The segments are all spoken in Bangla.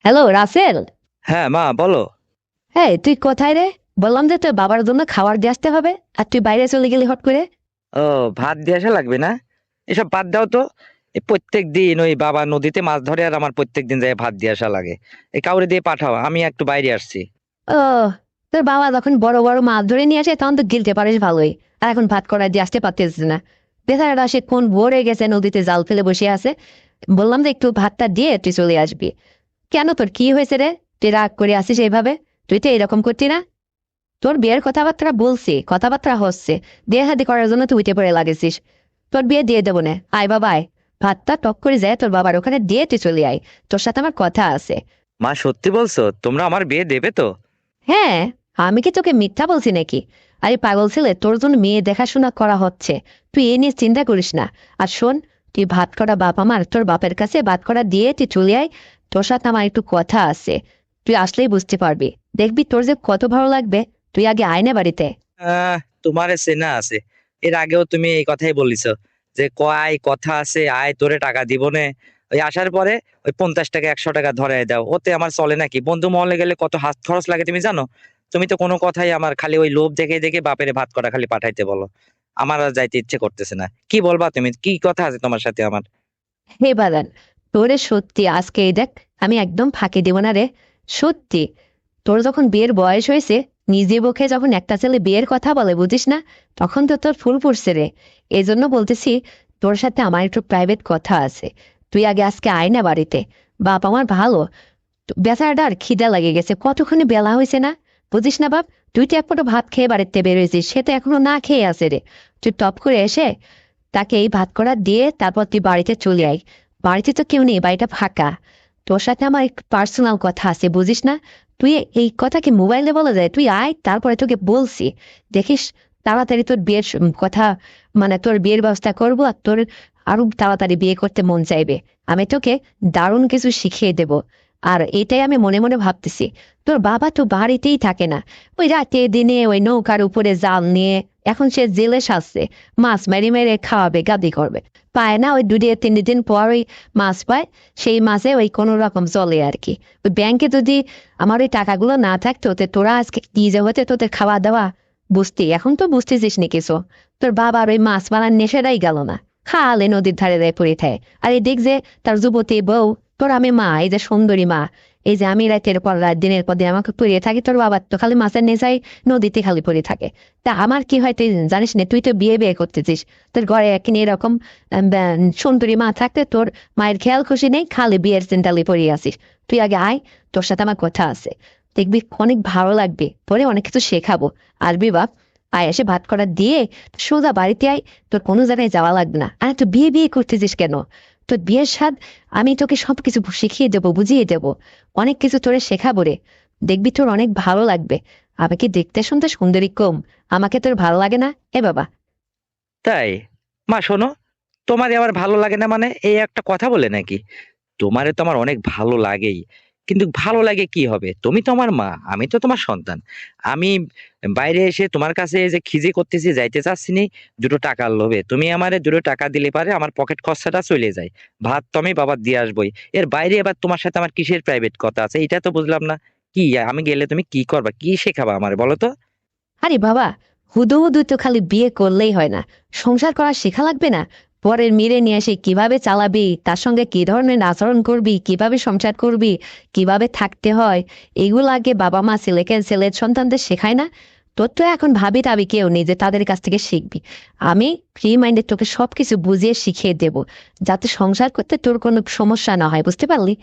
হ্যালো রাসেল। হ্যাঁ মা বলো। হ্যাঁ, তুই কোথায় রে? বললাম যে তোর বাবার জন্য খাবার দিয়ে আসতে হবে, আর তুই বাইরে চলে গেলি হট করে। ও, ভাত দিয়ে আসা লাগবে না? এসব বাদ দাও তো। এই প্রত্যেক দিন ওই বাবা নদীতে মাছ ধরে আর আমার প্রত্যেক দিন যায় ভাত দিয়ে আসা লাগে। এই কাউরে দিয়ে পাঠাও, আমি একটু বাইরে আসছি। ও, তোর বাবা যখন বড় বড় মাছ ধরে নিয়ে আসে তখন তো গিলতে পারিস ভালোই, আর এখন ভাত করায় দিয়ে আসতে পারতেছিস না। বেচারাটা সে কোন ভোরে গেছে, নদীতে জাল ফেলে বসে আছে। বললাম যে একটু ভাতটা দিয়ে তুই চলে আসবি। কেন, তোর কি হয়েছে রে? তুই রাগ করে আসিস এইভাবে? তুই তো এরকম করতি না। তোর বিয়ের কথাবার্তা বলছি, কথাবার্তা হচ্ছে, বিয়ে হাদি করার জন্য তুই উঠে পড়ে লাগেছিস। তোর বিয়ে দিয়ে দেবো না, আয় বাবা আয়। ভাতটা টক করে যায় তোর বাবার ওখানে দিয়ে তুই চলে আয়। তোর সাথে আমার কথা আছে। মা সত্যি বলছো? তোমরা আমার বিয়ে দেবে তো? হ্যাঁ, আমি কি তোকে মিথ্যা বলছি নাকি? আরে পাগল ছেলে, তোর জন্য মেয়ে দেখাশোনা করা হচ্ছে। তুই এ নিয়ে চিন্তা করিস না। আর শোন, তুই ভাত করা বাপ আমার, তোর বাপের কাছে ভাত করা দিয়ে তুই চলে আয়। তোর সাথে আমার একটু কথা আছে, তুই আসলেই বুঝতে পারবি। দেখবি তোর যে কত ভালো লাগবে। তুই আগে আয় না বাড়িতে। আহ তোমার চেনা আছে। এর আগেও তুমি এই কথাই বলিছো যে কয় কথা আছে, আয় তোরে টাকা দিব নে। ওই আসার পরে ওই 50 টাকা 100 টাকা ধরে দাও, ওতে আমার চলে নাকি? বন্ধু মহলে গেলে কত হাত খরচ লাগে তুমি জানো? তুমি তো কোনো কথাই আমার খালি ওই লোভ দেখে দেখে বাপের ভাত করা খালি পাঠাইতে বলো। আমার আর যাইতে ইচ্ছে করতেছে না। কি বলবা তুমি? কি কথা আছে তোমার সাথে আমার? হে বাদান, তোরে সত্যি আজকে এই দেখ, আমি একদম ফাঁকি দেব না রে। সত্যি, তোর যখন বিয়ের বয়স হয়েছে, নিজে মুখে যখন একটা ছেলে বিয়ের কথা বলে বুঝিস না, তখন তো তোর ফুল ফুটছে রে। এই জন্য বলতেছি, তোর সাথে আমার একটু প্রাইভেট কথা আছে। তুই আগে আজকে আয় না বাড়িতে। বাপ আমার ভালো। বেচারাটা আর খিদা লাগে গেছে, কতক্ষণে বেলা হয়েছে না? বুঝিস না বাপ, তুই তো এক পটো ভাত খেয়ে বাড়িতে বেরোয়েছিস, সে তো এখনো না খেয়ে আছে রে। তুই টপ করে এসে তাকে এই ভাত করা দিয়ে তারপর তুই বাড়িতে চলে আয়। বাড়িতে তো কেউ নেই, বাড়িটা ফাঁকা। তোর সাথে আমার একটু পার্সোনাল কথা আছে বুঝিস না। তুই এই কথা কি মোবাইলে বলা যায়? তুই আয়, তারপরে তোকে বলছি। দেখিস, তাড়াতাড়ি তোর বিয়ের কথা, মানে তোর বিয়ের ব্যবস্থা করবো, আর তোর আরো তাড়াতাড়ি বিয়ে করতে মন চাইবে। আমি তোকে দারুণ কিছু শিখিয়ে দেব। আর এটাই আমি মনে মনে ভাবতেছি, তোর বাবা তো বাড়িতেই থাকে না। ওই রাতে দিনে ওই নৌকার উপরে জাল নিয়ে, এখন সে জেলে সাজছে। মাছ মেরে মেরে খাওয়াবে, গাদি করবে। পায় না, ওই 2 3 দিন পর ওই মাছ পায়। সেই মাছে ওই কোনো রকম চলে আর কি। ওই ব্যাংকে যদি আমার ওই টাকাগুলো না থাকতো, তো তোরা আজকে কি যে হতে, তোদের খাওয়া দাওয়া বুঝতি, এখন তো বুঝতেছিস নি কিছু। তোর বাবার ওই মাছ মারার নেশাটাই গেল না। খালে নদীর ধারে ধারে পড়ে থাকে। আর এই দেখ যে তার যুবতী বউ, তোর আমি মা, এই যে সুন্দরী মা, এই যে আমি রাতের পর রাত দিনের পর দিন আমাকে পড়িয়ে থাকি, তোর বাবার তো খালি মাছের নেশায় নদীতে খালি পড়ে থাকে। তা আমার কি হয় তুই জানিস না? তুই তো বিয়ে বিয়ে করতেছিস, তোর ঘরে একদিন এরকম সুন্দরী মা থাকতে তোর মায়ের খেয়াল খুশি নেই, খালি বিয়ের চিন্তালি পড়ে আসিস। তুই আগে আয়, তোর সাথে আমার কথা আছে। দেখবি অনেক ভালো লাগবে, পরে অনেক কিছু শেখাবো। আসবি বাপ, আয়, এসে ভাত করা দিয়ে সোজা বাড়িতে আয়। তোর কোনো জায়গায় যাওয়া লাগবে না। আর তুই বিয়ে বিয়ে করতেছিস কেন? তোর বিয়ের স্বাদ আমি তোকে সবকিছু শিখিয়ে দেবো, বুঝিয়ে দেবো। অনেক কিছু তোরে শেখাবো রে। দেখবি তোর অনেক ভালো লাগবে। আমাকে দেখতে শুনতে সুন্দরী কম, আমাকে তোর ভালো লাগে না? এ বাবা। তাই? মা শোনো, তোমার আবার ভালো লাগে না মানে এই একটা কথা বলে নাকি? তোমারে তো আমার অনেক ভালো লাগেই। কিন্তু ভালো লাগে কি হবে? তুমি তো আমার মা, আমি তো তোমার সন্তান। আমি বাইরে এসে তোমার কাছে এই যে খিজি করতেছি, যাইতে চাচ্ছি নি 2 টাকার লোভে। তুমি আমারে 2 টাকা দিলে পারে আমার পকেট খরচাটা চলে যায়। ভাত তো আমি বাবা দিয়ে আসবোই। এর বাইরে এবার তোমার সাথে আমার কিসের প্রাইভেট কথা আছে, এটা তো বুঝলাম না। কি, আমি গেলে তুমি কি করবা, কি শেখাবা আমার বলো তো? আরে বাবা, হুদু হুদু তো খালি বিয়ে করলেই হয় না, সংসার করা শেখা লাগবে না? পরের মেয়ে নিয়ে এসে কিভাবে চালাবি, তার সঙ্গে কি ধরনের আচরণ করবি, কিভাবে সংসার করবি, কিভাবে থাকতে হয়, এগুলো আগে বাবা মা ছেলেকে, ছেলের সন্তানদের শেখায় না? তোর তো এখন ভাবি টাবি কেউ নেই যে তাদের কাছ থেকে শিখবি। আমি ফ্রি মাইন্ডে তোকে সবকিছু বুঝিয়ে শিখিয়ে দেব, যাতে সংসার করতে তোর কোনো সমস্যা না হয়, বুঝতে পারলি?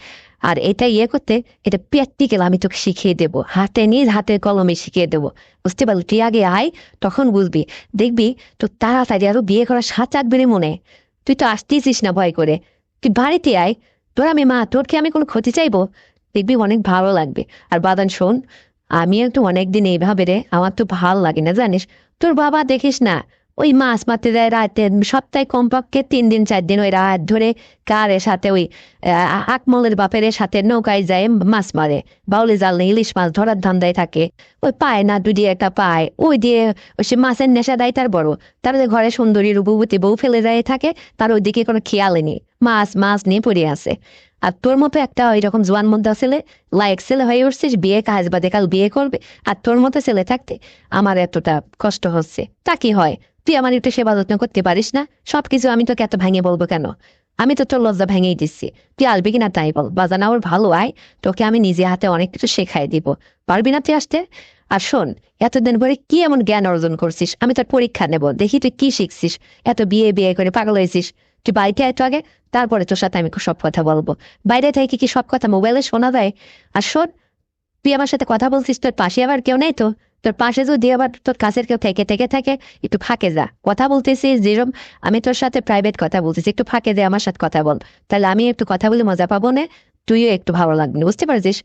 আর এটা ইয়ে করতে, এটা প্র্যাকটিক্যাল আমি তোকে শিখিয়ে দেবো, হাতে নিজ হাতে কলমে শিখিয়ে দেবো। বুঝতে পারলি? তুই আগে আয়, তখন বুঝবি। দেখবি তো তাড়াতাড়ি আরো বিয়ে করার সাথ চাকবি রে মনে। তুই তো আসতেছিস না ভয় করে। তুই বাড়িতে আয়, তোর আমি মা, তোর কি আমি কোনো ক্ষতি চাইবো? দেখবি অনেক ভালো লাগবে। আর বাদান শোন, আমি একটু অনেকদিন এইভাবে রে, আমার তো ভালো লাগে না জানিস। তোর বাবা দেখিস না, ওই মাছ মারতে যায় রাতে, সপ্তাহে কমপক্ষে 3 দিন 4 দিন ওই রাত ধরে কারের সাথে ওই আকমলের বাপের সাথে নৌকায় যায় মাছ মারে। বাউলি জাল নিয়ে ইলিশ মাছ ধরার ধান্দায় থাকে। ওই পায় না, দুই একটা পায়, ওই দিয়ে ওই সে মাছের নেশা দেয় তার বড়। তার যে ঘরে সুন্দরী রূপবতী বউ ফেলে যায় থাকে, তার ওইদিকে কোনো খেয়ালই নেই। মাছ মাছ নিয়ে পড়ে আছে। আর তোর মতো একটা ওইরকম জোয়ান মধ্যে ছেলে, লায়ক ছেলে হয়ে উঠছিস, বিয়ে কাজ বাদে কাল বিয়ে করবে, আর তোর মতো ছেলে থাকতে আমার এতটা কষ্ট হচ্ছে। তা কি হয়, তুই আমার একটু সেবা যত্ন করতে পারিস না? সবকিছু আমি তোকে এত ভেঙে বলবো কেন? আমি তো তোর লজ্জা ভেঙেই দিচ্ছি। তুই আসবি কিনা তাই বল, বাজানা ওর ভালো আয়, তোকে আমি নিজে হাতে অনেক কিছু শেখাই দিব। পারবি না তুই আসতে? আর শোন, এতদিন পরে কি এমন জ্ঞান অর্জন করছিস, আমি তোর পরীক্ষা নেব, দেখি তুই কি শিখছিস। এত বিয়ে বিয়ে করে পাগল হয়েছিস। তুই বাড়িতে আয় তো আগে, তারপরে তোর সাথে আমি সব কথা বলবো। বাইরে থেকে কি সব কথা মোবাইলে শোনা যায়? আর শোন, তুই আমার সাথে কথা বলছিস, তোর পাশে আবার কেউ নেই তো? তোর পাশে যদি আবার তোর কাছের কেউ থেকে থেকে থাকে, একটু ফাঁকে যা, কথা বলতেছিস যেরকম আমি তোর সাথে প্রাইভেট কথা বলতেছি, একটু ফাঁকে দে, আমার সাথে কথা বল। তাহলে আমি একটু কথা বলে মজা পাবো না, তুইও একটু ভালো লাগবে না, বুঝতে পারছিস?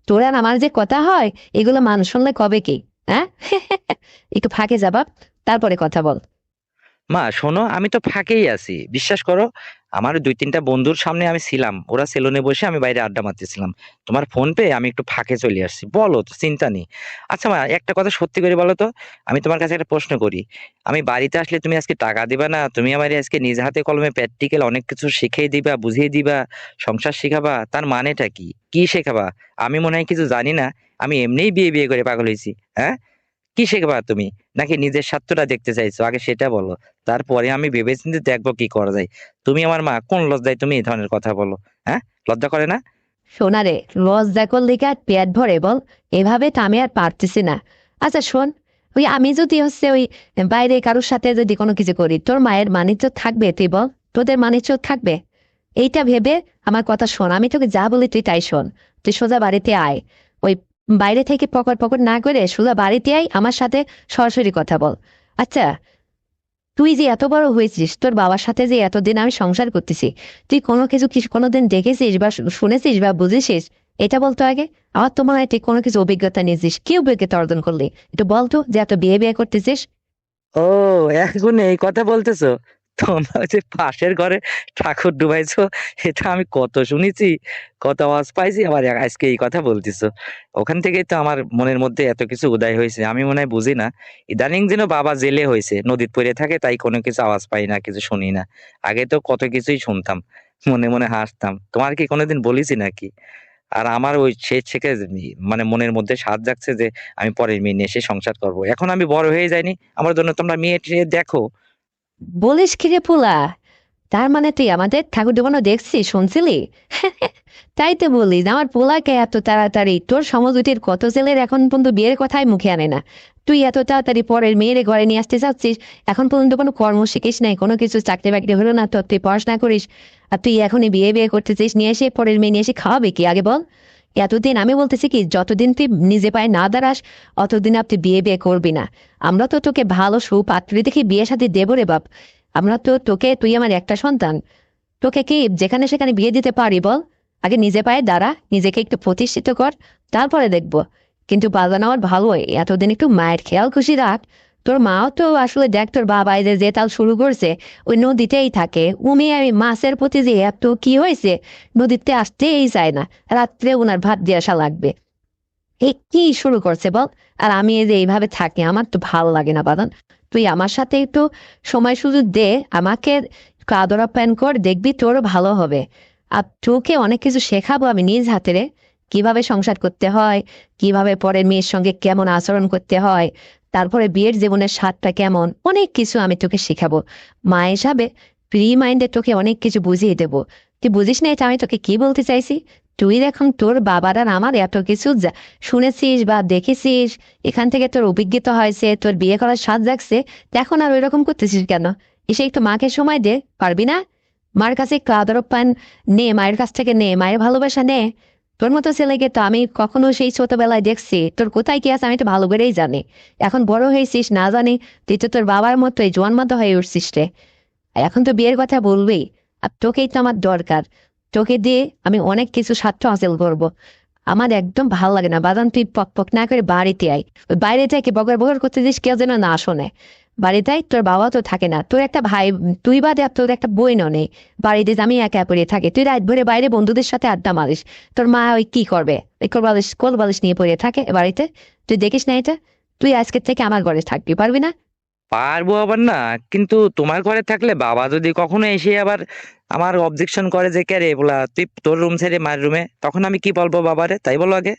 তোর আর আমার যে কথা হয়, এগুলো মানুষ শুনলে কবে কি? হ্যাঁ? একটু ফাঁকে যা বাপ, তারপরে কথা বল। মা শোনো, আমি তো ফাঁকেই আছি, বিশ্বাস করো। আমার 2-3টা বন্ধুর সামনে আমি ছিলাম, ওরা সেলুনে বসে, আমি বাইরে আড্ডা মারতেছিলাম। তোমার ফোন পেয়ে আমি একটু ফাঁকে চলে আসছি, বলো তো, চিন্তা নেই। আচ্ছা মা, একটা কথা সত্যি করে বলো তো, আমি তোমার কাছে একটা প্রশ্ন করি। আমি বাড়িতে আসলে তুমি আজকে টাকা দিবা না? তুমি আমার আজকে নিজ হাতে কলমে প্র্যাকটিক্যাল অনেক কিছু শিখিয়ে দিবা, বুঝিয়ে দিবা, সংসার শিখাবা, তার মানেটা কি? কি শেখাবা? আমি মনে হয় কিছু জানি না, আমি এমনিই বিয়ে বিয়ে করে পাগল হয়েছি। হ্যাঁ, কি শিখবা তুমি? নাকি নিজের স্বার্থটা দেখতে চাইছো? আগে সেটা বলো, তারপরে আমি ভেবেচিন্তে দেখবো কি করা যায়। তুমি আমার মা, কোন লজ্জায় তুমি এই ধরনের কথা বলো? হ্যাঁ, লজ্জা করে না? সোনারে, লজ্জা করলে কি আর পেট ভরে বল? এভাবে তো আমি আর পারতেছি না। আচ্ছা শোন, ওই আমি যদি ওই বাইরে কারোর সাথে যদি কোনো কিছু করি, তোর মায়ের মানিজ্য থাকবে? তুই বল, তোদের মানিজ্য থাকবে? এইটা ভেবে আমার কথা শোন, আমি তোকে যা বলি তুই তাই শোন। তুই সোজা বাড়িতে আয়, ওই বাইরে থেকে পকড় পকড় না করে সোজা বাড়িতে আয়, আমার সাথে সরাসরি কথা বল। আচ্ছা, তুই যে এত বড় হয়েছিস, তোর বাবার সাথে যে এতদিন আমি সংসার করতেছি, তুই কোনো কিছু কোনোদিন দেখেছিস বা শুনেছিস বা বুঝেছিস? এটা বলতো আগে। আমার তো মনে হয় তুই কোনো কিছু অভিজ্ঞতা নিয়েছিস। কি অভিজ্ঞতা অর্জন করলি? একটু বলতো, যে এত বিয়ে বিয়ে করতেছিস। ও, এখন এই কথা বলতেছো? তোমরা যে পাশের ঘরে ঠাকুর ডুবাইছো, এটা আমি কত শুনেছি, কত আওয়াজ পাইছি, আবার আজকে এই কথা বলতেছো। ওখান থেকেই তো আমার মনের মধ্যে এত কিছু উদয় হয়েছে, আমি মনে হয় বুঝি না। ইদানিং যেন বাবা জেলে হয়েছে, নদীর পড়ে থাকে, তাই কোনো কিছু আওয়াজ পাই না, কিছু শুনি না। আগে তো কত কিছুই শুনতাম, মনে মনে হাসতাম। তোমার কি কোনোদিন বলেছি নাকি? আর আমার ওই সে থেকে মানে মনের মধ্যে সাধ জাগছে যে আমি পরের মেয়ে নিয়ে এসে সংসার করব। এখন আমি বড় হয়ে যাইনি, আমার জন্য তোমরা মেয়ে টেয়ে দেখো। বলিস কি রে পোলা? তার মানে তুই আমাদের ঠাকুর দেবানো দেখছিস, শুনছিলি? তাই তো বলি, আমার পোলাকে এত তাড়াতাড়ি তোর সমজুতির কত ছেলের এখন পর্যন্ত বিয়ের কথাই মুখে আনে না। তুই এত তাড়াতাড়ি পরের মেয়ের ঘরে নিয়ে আসতে চাচ্ছিস? এখন পর্যন্ত কোনো কর্ম শিখিস নাই, কোনো কিছু চাকরি বাকরি হলো না তোর, তুই পড়াশোনা করিস, আর তুই এখনই বিয়ে বিয়ে করতেছিস? নিয়ে এসে পরের মেয়ে নিয়ে এসে খাওয়াবে কি আগে বল? এতদিন আমি বলতেছি কি, যতদিন তুই নিজে পায়ে না দাঁড়াস, অতদিন আপনি বিয়ে বিয়ে করবি না। আমরা তো তোকে ভালো সুপাত্রী দেখে বিয়ে শাদী দেবো রে বাপ। আমরা তো তোকে, তুই আমার একটা সন্তান, তোকে কি যেখানে সেখানে বিয়ে দিতে পারি বল? আগে নিজে পায়ে দাঁড়া, নিজেকে একটু প্রতিষ্ঠিত কর, তারপরে দেখবো। কিন্তু বাজানো আমার ভালোই, এতদিন একটু মায়ের খেয়াল খুশি রাখ। তোর মাও তো আসলে দেখ, তোর বাবা এই যে তাল শুরু করছে, ওই নদীতেই থাকে। আমি মাছের প্রতি যে এত কি হয়েছে, নদীতে আসতেই চায় না, রাত্রে ওনার ভাত দিয়ে আসা লাগবে। এই কি শুরু করছে বল? আর আমি এই যে এইভাবে থাকি, আমার তো ভালো লাগে না বাদন। তুই আমার সাথে একটু সময় সুযোগ দে, আমাকে একটু আদর আপ্যায়ন কর, দেখবি তোরও ভালো হবে। আর তোকে অনেক কিছু শেখাবো আমি নিজ হাতে রে। কিভাবে সংসার করতে হয়, কিভাবে পরের মেয়ের সঙ্গে কেমন আচরণ করতে হয়, তারপরে বিয়ের জীবনের স্বাদটা কেমন, অনেক কিছু আমি তোকে শেখাবো। মা হিসাবে ফ্রি মাইন্ডে তোকে অনেক কিছু বুঝিয়ে দেবো। তুই বুঝিস না এটা আমি তোকে কি বলতে চাইছি? তুই এখন তোর বাবার আর আমার এত কিছু শুনেছিস বা দেখেছিস, এখান থেকে তোর অভিজ্ঞতা হয়েছে, তোর বিয়ে করার স্বাদ জাগছে, এখন আর ওই রকম করতেছিস কেন? এসে একটু মাকে সময় দে, পারবি না? মার কাছে একটু আদর পান নে, মায়ের কাছ থেকে নে, মায়ের ভালোবাসা নে। তোর মতো ছেলেকে তো আমি কখনো সেই ছোটবেলায় দেখছি, তোর কোথায় কি আছে আমি তো ভালো করেই জানি। এখন বড় হয়েছিস না জানি, তুই তো তোর বাবার মতোই জোয়ান মতো হয়ে উঠছিস রে। এখন তো বিয়ের কথা বলবি, আর তোকেই তো আমার দরকার। তোকে দিয়ে আমি অনেক কিছু স্বার্থ হাসিল করব। আমার একদম ভালো লাগে না বাদাম, তুই পক পক না করে বাড়িতে আয়। ওই বাইরে থেকে বগর বগর করতে দিস, কেউ যেন না শোনে। বাড়িতে আয়, তোর বাবা তো থাকে না, তোর একটা ভাই, তুই বাদে আর তোর একটা বইনও নেই। বাড়িতে আমি একা পড়ে থাকি, তুই রাত ভরে বাইরে বন্ধুদের সাথে আড্ডা মারিস। তোর মা ওই কি করবে, ওই কোল বালিশ নিয়ে পড়ে থাকে বাড়িতে। তুই দেখিস না এটা? তুই আজকের থেকে আমার ঘরে থাকবি, পারবি না? পারবো আবার না, কিন্তু তোমার ঘরে থাকলে বাবা যদি কখনো এসে আবার আমার অবজেকশন করে যে কে রে বলা তুই তোর রুম ছেড়ে মার রুমে, তখন আমি কি বলবো বাবারে, তাই বলো আগে।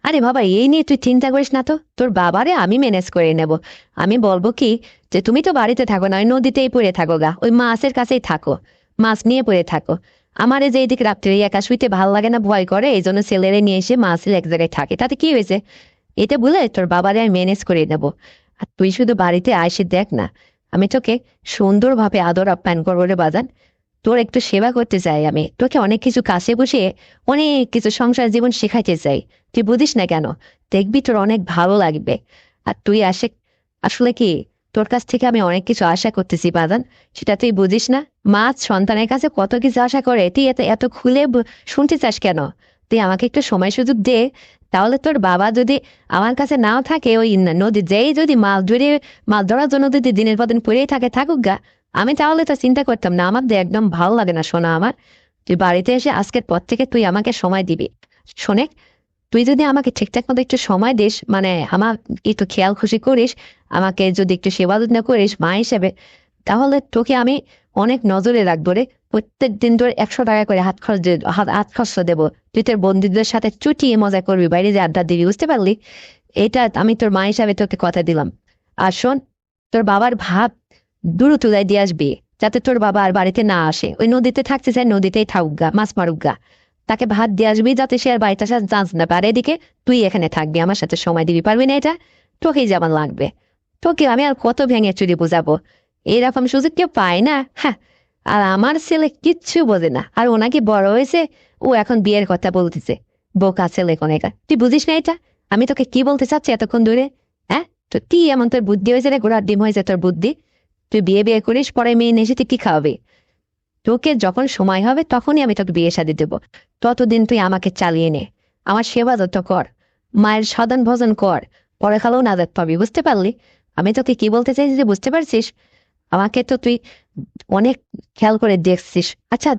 আরে বাবা, এই নিয়ে তুই চিন্তা করিস না তো, তোর বাবারে আমি ম্যানেজ করে নেব। আমি বলবো কি, যে তুমি তো বাড়িতে থাকো না, ওই নদীতেই পড়ে থাকো গা, ওই মাছের কাছেই থাকো, মাছ নিয়ে পড়ে থাকো। আমারে যে এইদিকে রাত্রে একা শুইতে ভাল লাগে না, ভয় করে, এই জন্য ছেলেরে নিয়ে এসে মাছের এক জায়গায় থাকে, তাতে কি হয়েছে? এটা বলে তোর বাবারে আমি ম্যানেজ করে নেব। আর তুই শুধু বাড়িতে আইসে দেখ না, আমি তোকে সুন্দরভাবে আদর আপ্যায়ন করবো রে বাজান। তোর একটু সেবা করতে চাই, আমি তোকে অনেক কিছু কাছে বসিয়ে অনেক কিছু সংসার জীবন শেখাইতে চাই। তুই বুঝিস না কেন? দেখবি তোর অনেক ভালো লাগবে। আর তুই আসলে কি, তোর কাছ থেকে আমি অনেক কিছু আশা করতেছি বাজান, সেটা তুই বুঝিস না। মা সন্তানের কাছে কত কিছু আশা করে, তুই এত এত খুলে শুনতে চাস কেন? তুই আমাকে একটু সময় সুযোগ দে, তাহলে তোর বাবা যদি আমার কাছে নাও থাকে, ওই নদী যেই যদি মাছ ধরার জন্য যদি দিনের পর দিন পড়েই থাকুক গা, আমি তাহলে তো চিন্তা করতাম না। আমার একদম ভালো লাগে না শোনা আমার। তুই বাড়িতে এসে আজকের পর থেকে তুই আমাকে সময় দিবি। শোনে, তুই যদি আমাকে ঠিকঠাক মতো একটু সময় দিস, মানে আমার একটু খেয়াল খুশি করিস, আমাকে যদি একটু সেবা যত্ন করিস মা হিসেবে, তাহলে তোকে আমি অনেক নজরে রাখবো রে। প্রত্যেক দিন তোর 100 টাকা করে হাত খরচ দেবো। তুই তোর বন্ধুদের সাথে চুটিয়ে মজা করবি, বাইরে যে আড্ডা দিবি, বুঝতে পারলি? এটা আমি তোর মা হিসাবে তোকে কথা দিলাম। আর শোন, তোর বাবার ভাত দূর তুলাই দিয়ে আসবি, যাতে তোর বাবা আর বাড়িতে না আসে। ওই নদীতে থাকতে চাই, নদীতেই থাকুক গা, মাছ মারুক গা। তাকে ভাত দিয়ে আসবি, যাতে সে আর বাড়িতে আসা চান্স না পারে। এদিকে তুই এখানে থাকবি, আমার সাথে সময় দিবি, পারবি না এটা? তোকেই যেমন লাগবে। তোকে আমি আর কত ভেঙে চুরি বুঝাবো? এরকম সুযোগ কেউ পায় না, হ্যাঁ। আর আমার ছেলে কিচ্ছু বোঝে না, আর ও নাকি বড় হয়েছে, ও এখন বিয়ের কথা বলতেছে। বোকা ছেলে কোনেকা, তুই বুঝিস না এটা? আমি তোকে কি বলতে চাচ্ছি এতক্ষণ ধরে? হ্যাঁ, তো কি এমন তোর বুদ্ধি হয়েছে রে, ঘোড়ার ডিম হয়েছে তোর বুদ্ধি? তুই বিয়ে বিয়ে করিস, পরে মেয়ে এসে তুই কি খাওয়াবি? তোকে যখন সময় হবে তখনই আমি তোকে বিয়ে শাদী দেবো। ততদিন তুই আমাকে চালিয়ে নে, আমার সেবা যত্ন কর, মায়ের সাধন ভজন কর, পরে খালেও নাজাত পাবি, বুঝতে পারলি? আমি তোকে কি বলতে চাইছি যে বুঝতে পারছিস? আমাকে তো তুই অনেক খেয়াল করে দেখছিস। আচ্ছা,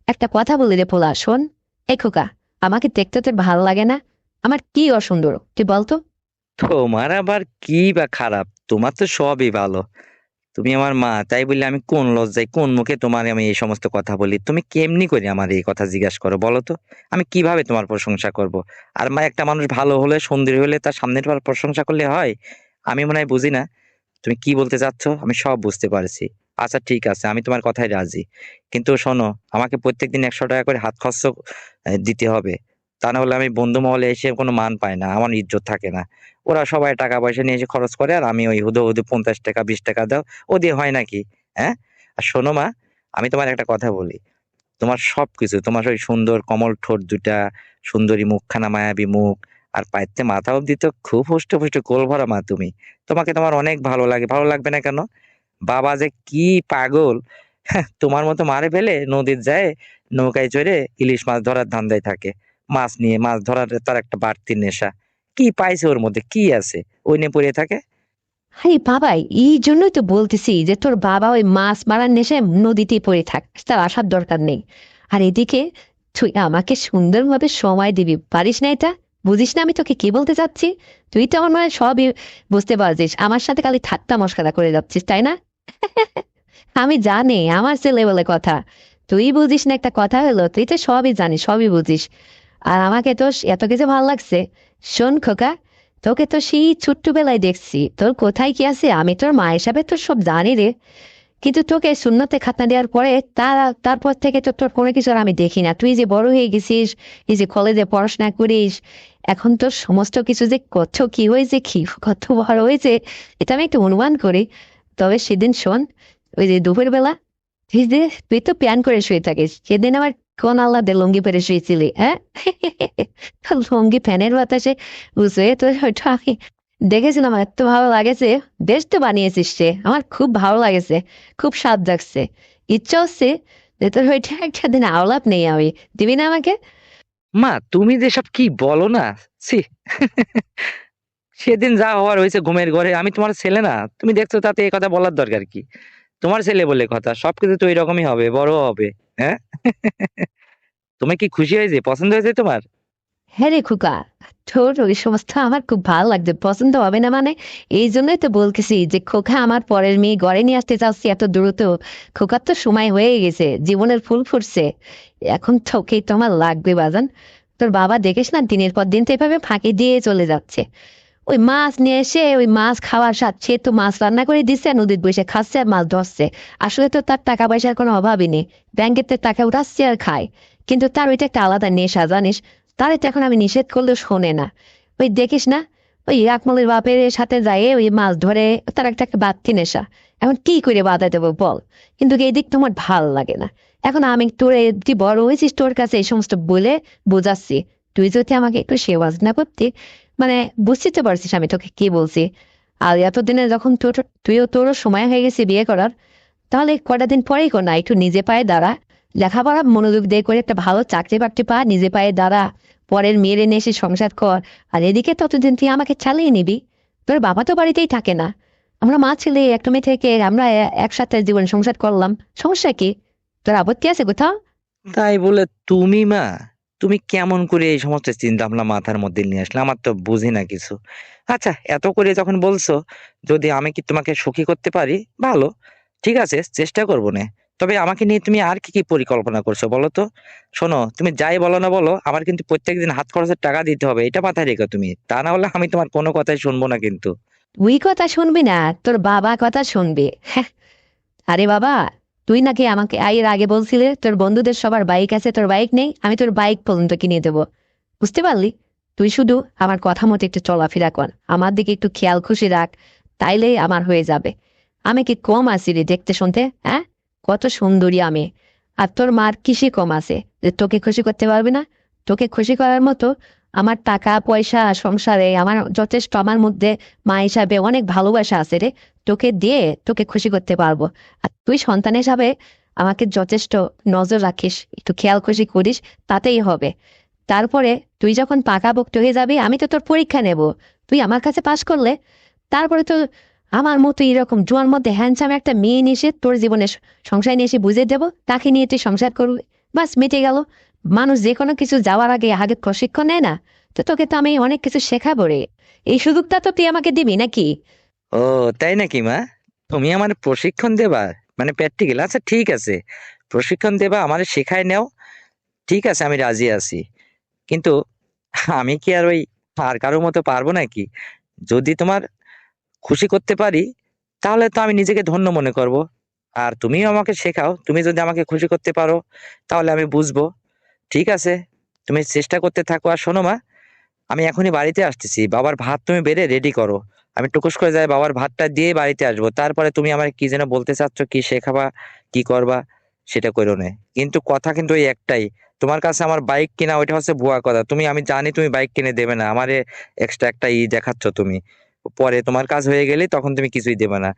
একটা কথা বলি রে পোলা, শোন। এই খোকা, আমাকে দেখতে তোর ভালো লাগে না? আমার কি অসুন্দর তুই বলতো? তোমার আবার কি বা খারাপ, তোমার তো সবই ভালো। তুমি আমার মা, তাই বললে আমি কোন লজ্জায় কোন মুখে তোমার আমি এই সমস্ত কথা বলি? তুমি কেমনি করে আমার এই কথা জিজ্ঞাসা করো বলো তো? আমি কিভাবে তোমার প্রশংসা করব? আর মা, একটা মানুষ ভালো হলে সুন্দরী হলে তার সামনের বার প্রশংসা করলে হয়? আমি মনে হয় বুঝি না তুমি কি বলতে চাচ্ছ, আমি সব বুঝতে পারছি। আচ্ছা ঠিক আছে, আমি তোমার কথায় রাজি। কিন্তু শোনো, আমাকে প্রত্যেকদিন 100 টাকা করে হাত খরচ দিতে হবে। তা না হলে আমি বন্ধু মহলে এসে কোনো মান পাই না, আমার ইজ্জত থাকে না। ওরা সবাই টাকা পয়সা নিয়ে এসে খরচ করে, আর আমি ওই হুদো 50 টাকা 20 টাকা দাও, ও দিয়ে হয় নাকি? হ্যাঁ। আর শোনো মা, আমি তোমার একটা কথা বলি। তোমার সবকিছু, তোমার ওই সুন্দর কমল ঠোঁট দুটা, সুন্দরী মুখখানা, মায়াবী মুখ, আর পায়েতে মাথা অব্দি তো খুব হুষ্ট ফুষ্ট গোল ভরা মা তুমি। তোমাকে তোমার অনেক ভালো লাগে, ভালো লাগবে না কেন? বাবা যে কি পাগল, তোমার মতো মারে ফেলে নদীর যায় নৌকায় চড়ে ইলিশ মাছ ধরার ধান্দায় থাকে। মাছ নিয়ে মাছ ধরার তার একটা বাড়তি নেশা। কি পাইছে ওর মধ্যে, কি আছে? ওই নিয়ে পড়ে থাকে। আরে বাবা, এই জন্যই তো বলতেছি যে তোর বাবা ওই মাছ মারার নেশায় নদীতেই পড়ে থাক, তার আসার দরকার নেই। আর এদিকে তুই আমাকে সুন্দরভাবে সময় দিবি, পারিস না এটা? বুঝিস না আমি তোকে কি বলতে চাচ্ছি? তুই তো আমার মানে সবই বুঝতে পারছিস, আমার সাথে খালি ঠাট্টা মশকরা করে যাচ্ছিস, তাই না? আমি জানি আমার ছেলে বলে কথা, তুই বুঝিস না একটা কথা হলো, তুই তো সবই জানিস, সবই বুঝিস। আর আমাকে তো এত কিছু ভালো লাগছে। শোন খোকা, তোকে তো সেই ছোট্টবেলায় দেখছি, তোর কোথায় কি আছে আমি তোর মা হিসাবে তোর সব জানি রে। কিন্তু তোকে শূন্যতে খাতনা দেওয়ার পরে তারপর থেকে তো তোর কোনো কিছু আর আমি দেখি না। তুই যে বড় হয়ে গেছিস, এই যে কলেজে পড়াশোনা করিস, এখন তোর সমস্ত কিছু যে কত কি হয়েছে, কি কত বড় হয়েছে, এটা আমি একটু অনুমান করি। তবে সেদিন শোন, ওই যে দুপুরবেলা, তুই যে তুই তো প্যান করে শুয়ে থাকিস, সেদিন আমার কোন আল্লাহ দে লুঙ্গি পরে শুয়েছিলি, হ্যাঁ? তোর লুঙ্গি ফ্যানের বাতাসে বুঝে তো, ওইটা আমি দেখেছিলাম, এত ভালো লাগেছে। বেশ তো বানিয়েছিস সে, আমার খুব ভালো লাগেছে, খুব স্বাদ লাগছে। ইচ্ছা হচ্ছে যে তোর ওইটা একটা দিন আওলাপ নেই আমি, দিবি না আমাকে? মা, তুমি যেসব কি বলো না, ছি। সেদিন যা হওয়ার হয়েছে ঘুমের ঘরে, আমি তোমার ছেলে না? তুমি দেখছো, তাতে এই কথা বলার দরকার কি? তোমার ছেলে বলে কথা, সবকিছু তো এরকমই হবে, বড় হবে। হ্যাঁ। তুমি কি খুশি হয়েছে, পছন্দ হয়েছে তোমার? হ্যাঁ রে খোকা, তোর ওই সমস্ত আমার খুব ভালো লাগছে, পছন্দ হবে না মানে? এই জন্যই তো বলতেছি যে খোকা আমার পরের মেয়ে ঘরে নিয়ে আসতে চাচ্ছি এত দ্রুত। খোকার তো সময় হয়ে গেছে, জীবনের ফুল ফুটছে, এখন তোকেই তো আমার লাগবে বাজান। তোর বাবা দেখিস না, দিনের পর দিন তো এভাবে ফাঁকি দিয়ে চলে যাচ্ছে। ওই মাছ নিয়ে এসে ওই মাছ খাওয়ার স্বাদ, সে তো মাছ রান্না করে দিচ্ছে, নদীর বসে খাচ্ছে আর মাছ ধরছে। আসলে তো তার টাকা পয়সার কোনো অভাবই নেই, ব্যাংকের থেকে টাকা উঠাচ্ছে আর খায়। কিন্তু তার ওইটা একটা আলাদা নেশা জানিস। তারে তো এখন আমি নিষেধ করলেও শোনে না। ওই দেখিস না, ওই আকমলের বাপের সাথে যায় ওই মাছ ধরে, তার একটা একটা বাড়তি নেশা। এখন কি করে বাধা দেবো বল? কিন্তু এই দিক তোমার ভাল লাগে না। এখন আমি তোর তুই বড় হয়েছিস, তোর কাছে এই সমস্ত বলে বোঝাচ্ছি। তুই যদি আমাকে একটু সেবা না করতি, মানে বুঝতে তো পারছিস আমি তোকে কি বলছি। আর এতদিনে যখন তোরও সময় হয়ে গেছে বিয়ে করার, তাহলে কটা দিন পরেই কর না, একটু নিজে পায়ে দাঁড়া। লেখাপড়া মনোযোগ দিয়ে করে একটা ভালো চাকরি বাকরি পা, নিজে পায়ে দাঁড়া। পরের মেয়ের এনে এসে সংসার কর। আর এদিকে ততদিন তুই আমাকে চালিয়ে নিবি। তোর বাবা তো বাড়িতেই থাকে না, আমরা মা ছেলে একটা মেয়ে থেকে আমরা একসাথে জীবন সংসার করলাম। সমস্যা কি? তোর আপত্তি আছে কোথাও? তাই বলে তুমি মা, তুমি কেমন করে এই সমস্ত চিন্তা ভাবনা মাথার মধ্যে নিয়ে আসলে? আমার তো বুঝি না কিছু। আচ্ছা, এত করে যখন বলছো, যদি আমি কি তোমাকে সুখী করতে পারি, ভালো, ঠিক আছে, চেষ্টা করবো না। তবে আমাকে নিয়ে তুমি আর কি কি পরিকল্পনা করছো বলো তো? শোনো, তুমি যাই বলো না বলো, আমার কিন্তু প্রত্যেকদিন হাত খরচের টাকা দিতে হবে, এটা মাথায় রেখো তুমি। তা না হলে আমি তোমার কোনো কথাই শুনবো না কিন্তু। তুই কথা শুনবি না, তোর বাবা কথা শুনবি। হ্যাঁ। আরে বাবা, তুই নাকি আমাকে এর আগে বলছিলে তোর বন্ধুদের সবার বাইক আছে, তোর বাইক নেই, আমি তোর বাইক পর্যন্ত কিনে দেবো। বুঝতে পারলি? তুই শুধু আমার কথা মতো একটু চলাফেরা কর, আমার দিকে একটু খেয়াল খুশি রাখ, তাইলেই আমার হয়ে যাবে। আমি কি কম আছি রে দেখতে শুনতে? হ্যাঁ, কত সুন্দরী আমি। আর তোর মার কিসে কম আছে যে তোকে খুশি করতে পারবে না? তোকে খুশি করার মতো আমার টাকা পয়সা সংসারে আমার যথেষ্ট, আমার মধ্যে মা হিসাবে অনেক ভালোবাসা আছে রে। তোকে দিয়ে তোকে খুশি করতে পারবো। আর তুই সন্তান হিসাবে আমাকে যথেষ্ট নজর রাখিস, একটু খেয়াল খুশি করিস, তাতেই হবে। তারপরে তুই যখন পাকাপোক্ত হয়ে যাবি, আমি তো তোর পরীক্ষা নেব। তুই আমার কাছে পাশ করলে তারপরে তো আমার মতো এরকম জোয়ার মধ্যে হ্যান্ডসাম একটা মেয়ে নিয়ে এসে তোর জীবনে সংসার নিয়ে এসে বুঝে দেবো, তাকে নিয়ে তুই সংসার করবি। বাস মিটে গেল। মানুষ যে কোনো কিছু যাওয়ার আগে আগে প্রশিক্ষণ নেয় না? তো তোকে তো আমি অনেক কিছু শেখাবো রে। এই সুযোগটা তো তুই আমাকে দিবি নাকি? ও, তাই নাকি মা? তুমি আমার প্রশিক্ষণ দেবা, মানে প্র্যাকটিক্যাল? আচ্ছা ঠিক আছে, প্রশিক্ষণ দেবা, আমার শেখায় নাও, ঠিক আছে, আমি রাজি আছি। কিন্তু আমি কি আর ওই আর কারোর মতো পারবো নাকি? যদি তোমার খুশি করতে পারি, তাহলে তো আমি নিজেকে ধন্য মনে করব। আর তুমিও আমাকে শেখাও, তুমি যদি আমাকে খুশি করতে পারো, তাহলে আমি বুঝবো। ঠিক আছে, তুমি চেষ্টা করতে থাকো। আর শোনো মা, আমি এখনই বাড়িতে আসতেছি, বাবার ভাত তুমি বেড়ে রেডি করো। আমি টুকুস করে যাই, বাবার ভাতটা দিয়ে বাড়িতে আসবো। তারপরে তুমি আমার কি যেন বলতে চাচ্ছ, কি শেখাবা, কি করবা, সেটা করো না। কিন্তু কথা কিন্তু ওই একটাই, তোমার কাছে আমার বাইক কিনা ওইটা হচ্ছে ভুয়া কথা। আমি জানি তুমি বাইক কিনে দেবে না আমারে, এক্সট্রা একটা দেখাচ্ছ তুমি। পরে তোমার কাজ হয়ে গেলে তখন তুমি কিছুই দেবে না।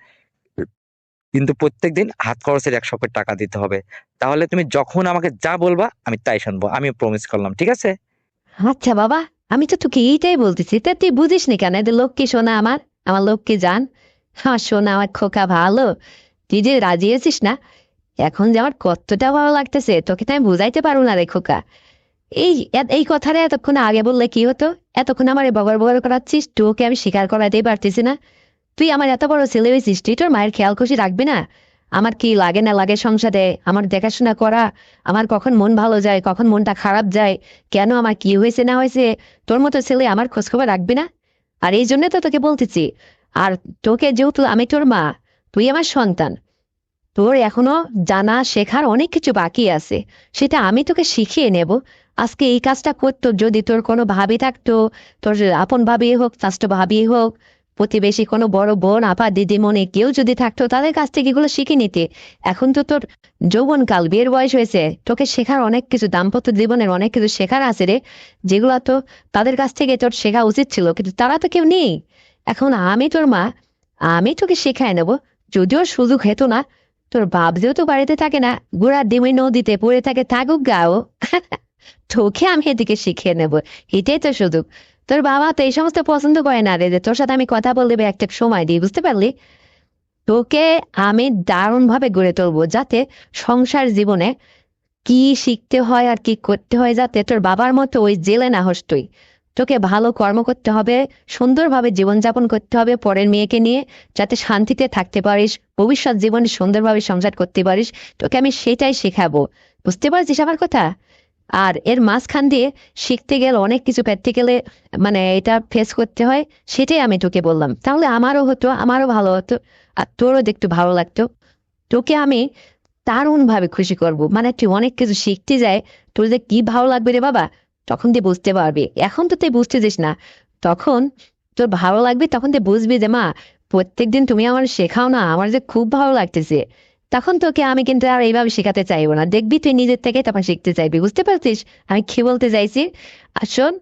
কিন্তু প্রত্যেকদিন হাত খরচের 100 টাকা দিতে হবে। তাহলে তুমি যখন আমাকে যা বলবা আমি তাই শুনবো, আমি প্রমিস করলাম, ঠিক আছে? আচ্ছা বাবা, আমি তো তোকে এইটাই বলতেছি, তা তুই বুঝিস নি কেন? এদের লক্ষ্মী শোনা আমার, আমার লক্ষ্মী জান। হ্যাঁ শোনা আমার খোকা ভালো। তুই যে রাজি আছিস না, এখন যে আমার কতটা ভালো লাগতেছে তোকে তো আমি বুঝাইতে পারবো না রে খোকা। এই এই কথাটা এতক্ষণ আগে বললে কি হতো? এতক্ষণ আমার বগর বগর করাচ্ছিস, তোকে আমি স্বীকার করাতেই পারতেছি না। তুই আমার এত বড় ছেলে হয়েছিস, তুই তোর মায়ের খেয়াল খুশি রাখবি না? আমার কি লাগে না লাগে সংসারে আমার দেখাশোনা করা, আমার কখন মন ভালো যায় কখন মনটা খারাপ যায়, কেন আমার কি হয়েছে না হয়েছে, তোর মতো ছেলে আমার খোঁজখবর রাখবি না? আর এই জন্য তো তোকে বলতেছি। আর তোকে যেহেতু আমি তোর মা, তুই আমার সন্তান, তোর এখনো জানা শেখার অনেক কিছু বাকি আছে, সেটা আমি তোকে শিখিয়ে নেব। আজকে এই কাজটা করতো যদি তোর কোনো ভাবি থাকতো, তোর আপন ভাবি হোক, স্বাস্থ্য ভাবি হোক, প্রতিবেশী কোনো বড় বোন আপা দিদিমণি কেউ যদি থাকতো, তাদের কাছ থেকে এগুলো শিখে নিতে। এখন তো তোর যৌবনকাল, বিয়ের বয়স হয়েছে, তোকে শেখার অনেক কিছু, দাম্পত্য জীবনের অনেক কিছু শেখার আছে রে, যেগুলো তো তাদের কাছ থেকে তোর শেখা উচিত ছিল, কিন্তু তারা তো কেউ নেই। এখন আমি তোর মা, আমি তোকে শেখায় নেব। যদিও সুযোগ হেতো না, তোর বাপ যেহেতু বাড়িতে থাকে না, গোড়ার ডিমে নদীতে পড়ে থাকে, থাকুক গাও। তোকে আমি এদিকে শিখিয়ে নেব, এটাই তো সুযোগ। তোর বাবা তো এই সমস্ত পছন্দ করে না রে, যে তোর সাথে আমি কথা বললে একটা সময় দিই, বুঝতে পারলি? তোকে আমি দারুণ ভাবে গড়ে তুলবো, যাতে সংসার জীবনে কি শিখতে হয় আর কি করতে হয়, যাতে তোর বাবার মতো ওই জেলে না হস তুই। তোকে ভালো কর্ম করতে হবে, সুন্দরভাবে জীবনযাপন করতে হবে পরের মেয়েকে নিয়ে, যাতে শান্তিতে থাকতে পারিস, ভবিষ্যৎ জীবনে সুন্দরভাবে সংসার করতে পারিস। তোকে আমি সেটাই শেখাবো। বুঝতে পারছিস আমার কথা? আর এর মাঝখান দিয়ে শিখতে গেলে অনেক কিছু প্র্যাকটিক্যালে মানে এটা ফেস করতে হয়। সেটাই আমি তোকে বললাম, তাহলে আমারও হতো, আমারও ভালো হতো, আর তোরও দেখতে ভালো লাগতো। তোকে আমি দারুণ ভাবে খুশি করব, মানে তুই অনেক কিছু শিখতে যায়, তোর যে কি ভালো লাগবে রে বাবা, তখন তুই বুঝতে পারবি। এখন তো তুই বুঝতেছিস না, তখন তোর ভালো লাগবে, তখন তুই বুঝবি যে মা, প্রত্যেকদিন তুমি আমার শেখাও না, আমার যে খুব ভালো লাগতেছে। তখন তোকে আমি কিন্তু আর এইভাবে শেখাতে চাইবো না, দেখবি তুই নিজের থেকে তখন শিখতে চাইবি। বুঝতে পারছিস আমি কি বলতে চাইছি? আর শোন,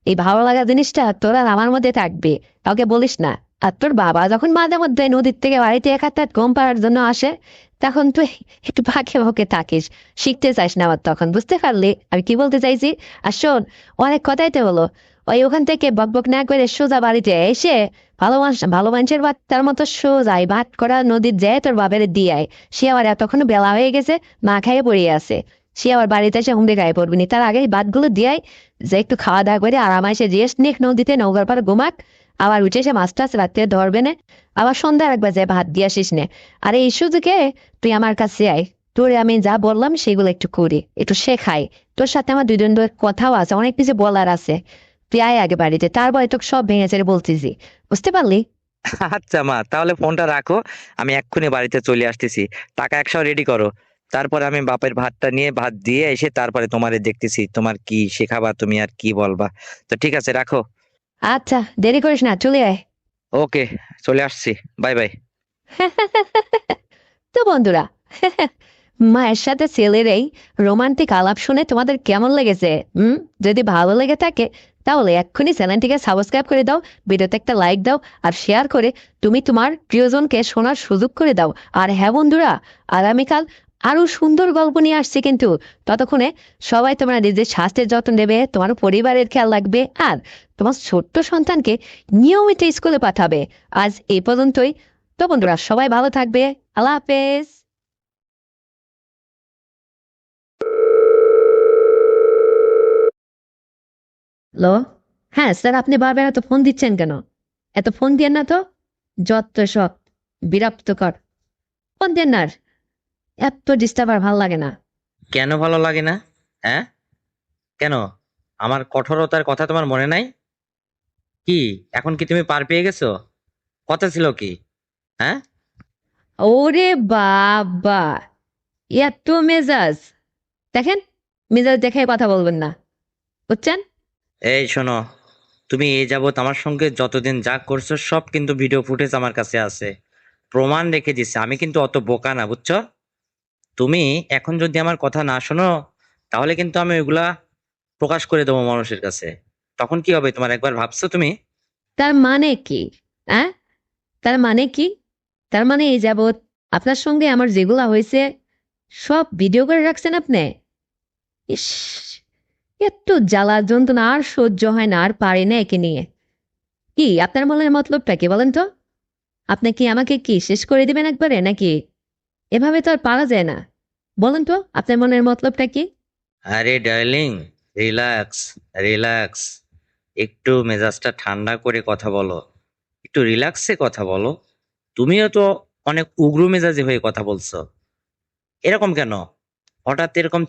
এই ভালো লাগা জিনিসটা তোর আর আমার মধ্যে থাকবে, কাউকে বলিস না। আর তোর বাবা যখন মাঝে মধ্যে নদীর থেকে বাড়িতে এক হাত ঘুম পাড়ার জন্য আসে, তখন তুই একটু ফাঁকে ফাঁকে থাকিস, শিখতে চাস না আবার তখন। বুঝতে পারলি আমি কি বলতে চাইছি? আর শোন, অনেক কথাই তো হলো, ওই ওখান থেকে বকবক না করে সোজা বাড়িতে এসে ভালো মানুষের তার মতো সোজাই ভাত করা নদীর যায় তোর বাবের দিয়ে আয়। সে আবার এতক্ষণ বেলা হয়ে গেছে, মা খাইয়ে পড়িয়ে আছে, সে আবার বাড়িতে এসে হুমড়ে গায়ে পড়বি নি, তার আগে ভাতগুলো দিয়াই যে একটু খাওয়া দাওয়া করে আরাম এসে রেস্ট নিক নদীতে, নৌকার পর ঘুমাক, আবার উঠে এসে মাছ টাছ রাত্রে ধরবে না, আবার সন্ধ্যা একবার যায় ভাত দিয়ে আসিস নে। আর এই সুযোগে তুই আমার কাছে আয়, তোরে আমি যা বললাম সেগুলো একটু করি, একটু শেখাই। তোর সাথে আমার দুজন কথাও আছে, অনেক কিছু বলার আছে। তুই আয় আগে বাড়িতে, তারপরে তোকে সব ভেঙে চেড়ে বলতেছি। বুঝতে পারলি? আচ্ছা মা, তাহলে ফোনটা রাখো, আমি এক্ষুনি বাড়িতে চলে আসতেছি। টাকা 100 রেডি করো। তারপরে আমি বাপের ভাতটা নিয়ে ভাত দিয়ে এসে তারপরে তোমারে দেখতেছি, তোমার কি শেখাবা তুমি আর কি বলবা। তো ঠিক আছে, রাখো। আচ্ছা, দেরি করিস না, চলে আয়। ওকে, চলে আসছি। Bye bye. তো বন্ধুরা, মায়ের সাথে ছেলের এই রোমান্টিক আলাপ শুনে তোমাদের কেমন লেগেছে? যদি ভালো লেগে থাকে তাহলে এক্ষুনি চ্যানেলটিকে সাবস্ক্রাইব করে দাও, ভিডিওতে একটা লাইক দাও, আর শেয়ার করে তুমি তোমার প্রিয়জনকে শোনার সুযোগ করে দাও। আর হ্যাঁ বন্ধুরা, আগামীকাল আরো সুন্দর গল্প নিয়ে আসছে কিন্তু। ততক্ষণে সবাই তোমরা নিজের স্বাস্থ্যের যত্ন নেবে, তোমার পরিবারের খেয়াল রাখবে, আর তোমার ছোট্ট সন্তানকে নিয়মিত স্কুলে পাঠাবে। আজ এই পর্যন্তই। তো বন্ধুরা, সবাই ভালো থাকবে। আল্লাহ হাফেজ। হ্যালো। হ্যাঁ স্যার, আপনি বারবার এত ফোন দিচ্ছেন কেন? এত ফোন দিয়ে না তো, যত সব বিরক্তকর। ফোন দেন না আর। এত ডিস্টার্ব আর ভালো লাগে না। কেন ভালো লাগে না? হ্যাঁ, কেন? আমার কঠোরতার কথা তোমার মনে নাই? কি, এখন কি তুমি পার পেয়ে গেছো? কথা ছিল কি? হ্যাঁ। ওরে বাবা, এত মেজাজ! দেখেন, মেজাজ দেখে কথা বলবেন না, বুঝছেন? এই শোনো, তুমি এই যাবত আমার সঙ্গে যতদিন যা করছো সব কিন্তু ভিডিও ফুটেজ আমার কাছে আছে, প্রমাণ রেখে দিছে। আমি কিন্তু অত বোকা না, বুঝছো? তুমি এখন যদি আমার কথা না শোনো, তাহলে কিন্তু আমি ওইগুলা প্রকাশ করে দেবো মানুষের কাছে। তখন কি হবে তোমার একবার ভাবছো তুমি? তার মানে কি? হ্যাঁ, তার মানে কি? তার মানে এই যাবৎ আপনার সঙ্গে আমার যেগুলা হয়েছে সব ভিডিও করে রাখছেন আপনি? ইস, একটু জ্বালা যন্ত্রণা আর সহ্য হয় না, আর পারি না একে নিয়ে। কি আপনার মনের মতলবটা কি বলেন তো? আপনি কি আমাকে কি শেষ করে দিবেন একবারে নাকি? এভাবে তো আর পারা যায় না। বলেন তো আপনার মনের মতলবটা কি? আরে ডার্লিং, রিল্যাক্স, রিল্যাক্স। একটু মেজাজটা ঠান্ডা করে কথা বলো, একটু রিল্যাক্সে কথা বলো। তুমিও তো অনেক উগ্র মেজাজি হয়ে কথা বলছো। এরকম কেন? হঠাৎ এরকম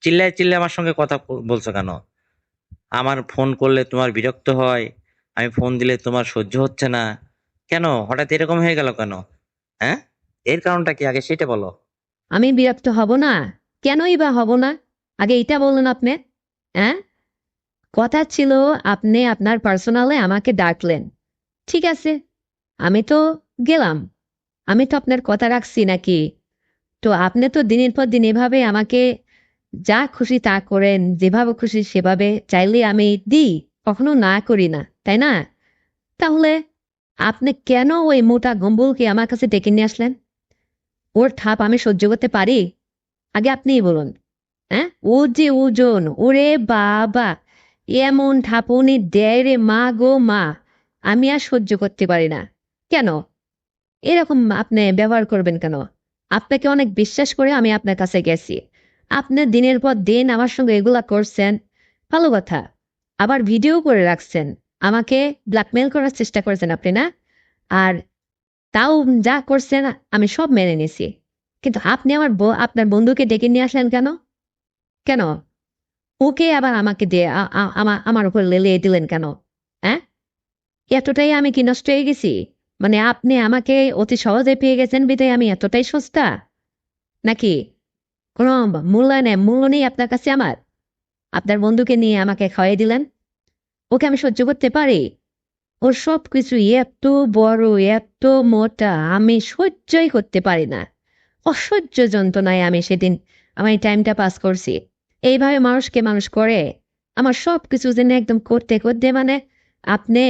চিল্লায় চিল্লায় আমার সঙ্গে কথা বলছো কেন? আমার ফোন করলে তোমার বিরক্ত হয়, আমি ফোন দিলে তোমার সহ্য হচ্ছে না। কেন হঠাৎ এরকম হয়ে গেল কেন? হ্যাঁ, এর কারণটা কি আগে সেটা বলো। আমি বিরক্ত হব না? কেনই বা হব না? আগে এটা বলুন আপনি। হ্যাঁ, কথা ছিল আপনি আপনার পার্সোনালে আমাকে ডাকলেন, ঠিক আছে, আমি তো গেলাম। আমি তো আপনার কথা রাখছি নাকি? তো আপনি তো দিনের পর দিন এভাবে আমাকে যা খুশি তা করেন, যেভাবে খুশি সেভাবে চাইলে আমি দিই, কখনো না করি না, তাই না? তাহলে আপনি কেন ওই মোটা গম্বুলকে আমার কাছে ডেকে নিয়ে আসলেন? ওর ঠাপ আমি সহ্য করতে পারি? আগে আপনিই বলুন। হ্যাঁ, ও যে ওজন, ওরে বাবা, এমন ঠাপুনি দেয় রে মা গো মা, আমি আর সহ্য করতে পারি না। কেন এরকম আপনি ব্যবহার করবেন কেন? আপনাকে অনেক বিশ্বাস করে আমি আপনার কাছে গেছি, আপনি দিনের পর দিন আমার সঙ্গে এগুলা করছেন, ভালো কথা। আবার ভিডিও করে রাখছেন, আমাকে ব্ল্যাকমেল করার চেষ্টা করেছেন আপনি, না? আর তাও যা করছেন আমি সব মেনে নিছি, কিন্তু আপনি আপনার বন্ধুকে ডেকে নিয়ে আসলেন কেন? কেন? ওকে আবার আমাকে দিয়ে আমার উপর লেলিয়ে দিলেন কেন? হ্যাঁ, এতটাই আমি কি নষ্ট হয়ে গেছি? মানে আপনি আমাকে অতি সহজে পেয়ে গেছেন বিধায় আমি এতটাই সস্তা নাকি? কোনো মূল্য নেই আপনার কাছে আমার? আপনার বন্ধুকে নিয়ে আমাকে খাওয়াই দিলেন, ওকে আমি সহ্য করতে পারি? ওর সব কিছু এত বড়, এত মোটা, আমি সহ্যই করতে পারি না। অসহ্য যন্ত্রণায় আমি সেদিন আমার এই টাইমটা পাস করছি। এইভাবে মানুষকে মানুষ করে? আমার সব কিছু যেন একদম করতে করতে মানে আপনি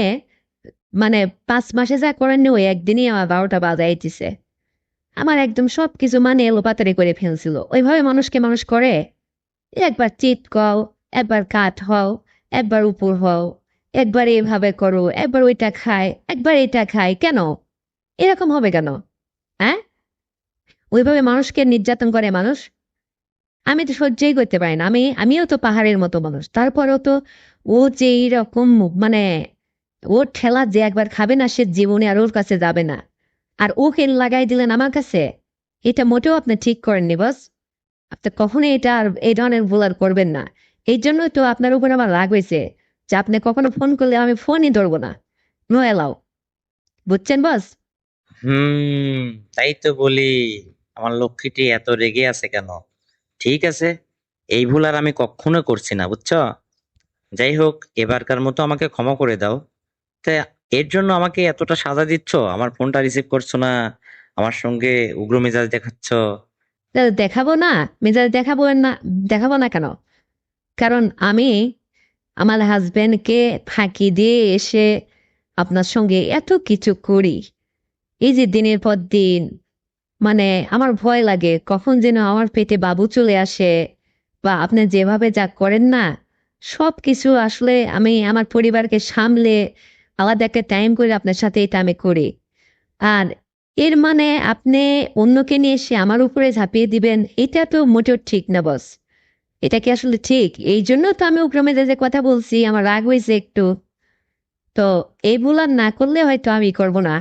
মানে 5 মাসে যা করেননি ওই একদিনই আমার 12টা বাজাই দিছে। আমার একদম সবকিছু মানে এলোপাতাড়ি করে ফেলছিল। ওইভাবে মানুষকে মানুষ করে? একবার চিট কও, একবার কাঠ হও, একবার উপর হও, একবার এভাবে করো, একবার ওইটা খায়, একবার এটা খায়, কেন? এরকম হবে কেন? হ্যাঁ, ওইভাবে মানুষকে নির্যাতন করে মানুষ? আমি তো সহ্যই করতে পারি না। আমিও তো পাহাড়ের মতো মানুষ, তারপরেও তো ও যে এইরকম মানে ওর ঠেলা যে একবার খাবে না সে জীবনে আর ওর কাছে যাবে না, আর ওকে লাগাই দিলেন আমার কাছে। এটা মোটেও আপনি ঠিক করেননি বস। আপনি কখনোই এটা আর এই ধরনের ভুল আর করবেন না। এই জন্যই তো আপনার উপর আমার রাগ হয়েছে যে আপনি কখনো ফোন করলে আমি ফোনই ধরবো না। No allow. বুঝছেন বস? হুম, তাই তো বলি, আমার লক্ষ্মীটি এত রেগে আছে কেন? ঠিক আছে, এই ভুল আর আমি কখনো করছি না, বুঝছো? যাই হোক, এবারকার মতো আমাকে ক্ষমা করে দাও। তা এর জন্য আমাকে এতটা সাজা দিচ্ছ, আমার ফোনটা রিসিভ করছো না, আমার সঙ্গে উগ্র মেজাজ দেখাচ্ছ। তা দেখাবো না? মেজাজ দেখাবো না কেন? কারণ আমি আমার হাজবেন্ডকে ফাঁকি দিয়ে এসে আপনার সঙ্গে এত কিছু করি। এই যে দিনের পর দিন, মানে আমার ভয় লাগে কখন যেন আমার পেটে বাবু চলে আসে, বা আপনি যেভাবে যা করেন না, সব কিছু আসলে আমি আমার পরিবারকে সামলে আলাদা একটা টাইম করে আপনার সাথে এটা আমি করি। আর এর মানে আপনি অন্যকে নিয়ে এসে আমার উপরে ঝাঁপিয়ে দিবেন, এটা তো মোটেও ঠিক না বস। এটা কি আসলে ঠিক? এই জন্য তো আমি উগ্র মেজাজে কথা বলছি, আমার রাগ হয়েছে একটু। তো এই ভুল আর না করলে হয়তো আমি করব না।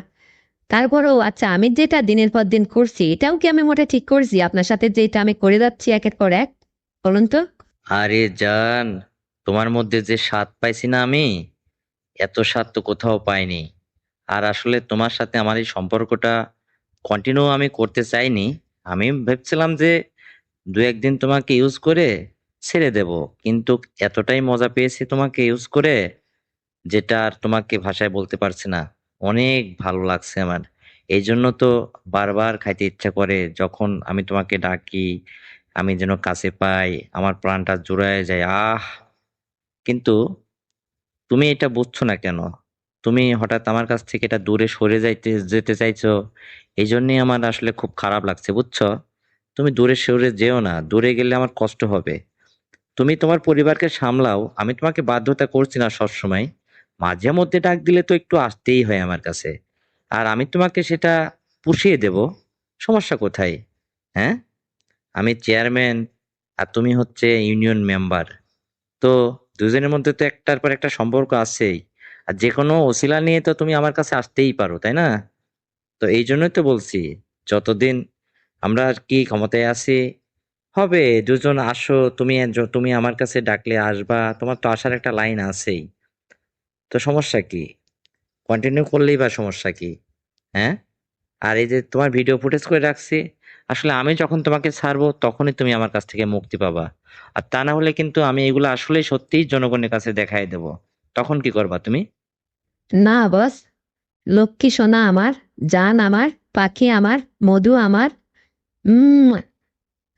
তারপরেও আচ্ছা, আমি যেটা দিনের পর দিন করছি এটাও কি আমি মোটে ঠিক করছি আপনার সাথে যেটা আমি করে যাচ্ছি একের পর এক? বলুন তো। আরে জান, তোমার মধ্যে যে স্বাদ পাইছি না আমি, এত স্বাদ তো কোথাও পাইনি। আর আসলে তোমার সাথে আমার এই সম্পর্কটা কন্টিনিউ আমি করতে চাইনি। আমি ভেবেছিলাম যে 2-1 দিন তোমাকে ইউজ করে ছেড়ে দেব, কিন্তু এতটাই মজা পেয়েছি তোমাকে ইউজ করে, যেটা আর তোমাকে ভাষায় বলতে পারছি না। অনেক ভালো লাগছে আমার। এই জন্য তো বারবার খাইতে ইচ্ছা করে, যখন আমি তোমাকে ডাকি আমি যেন কাছে পাই, আমার প্রাণটা জুড়ায় যায়। আহ, কিন্তু তুমি এটা বুঝছো না কেন? তুমি হঠাৎ আমার কাছ থেকে এটা দূরে সরে যেতে চাইছো। এই জন্যই আমার আসলে খুব খারাপ লাগছে, বুঝছো? তুমি দূরে সরে যেও না, দূরে গেলে আমার কষ্ট হবে। তুমি তোমার পরিবারকে সামলাও, আমি তোমাকে বাধ্যতা করছি না সবসময়। মাঝে মধ্যে ডাক দিলে তো একটু আসতেই হয় আমার কাছে, আর আমি তোমাকে সেটা পুষিয়ে দেব। সমস্যা কোথায়? হ্যাঁ, আমি চেয়ারম্যান আর তুমি হচ্ছে ইউনিয়ন মেম্বার। তো দুজনের মধ্যে তো একটার পর একটা সম্পর্ক আছেই। আর যে কোনো অছিলা নিয়ে তো তুমি আমার কাছে আসতেই পারো, তাই না? তো এই জন্যই তো বলছি, যতদিন আমরা আর কি ক্ষমতায় আছি, হবে দুজন আসো। তুমি আমার কাছে ডাকলে আসবা, তোমার তো আসার একটা লাইন আছেই। তো সমস্যা কি? কন্টিনিউ করলেই বা সমস্যা কি? হ্যাঁ, আর এই যে তোমার ভিডিও ফুটেজ করে রাখছি, আসলে আমি যখন তোমাকে ছাড়বো তখনই তুমি আমার কাছ থেকে মুক্তি পাবা। আর তা না হলে কিন্তু আমি এগুলো আসলে সত্যিই জনগণের কাছে দেখাই দেব। তখন কি করবা তুমি? না বস, লক্ষ্মী সোনা আমার, জান আমার, পাখি আমার, মধু আমার। উম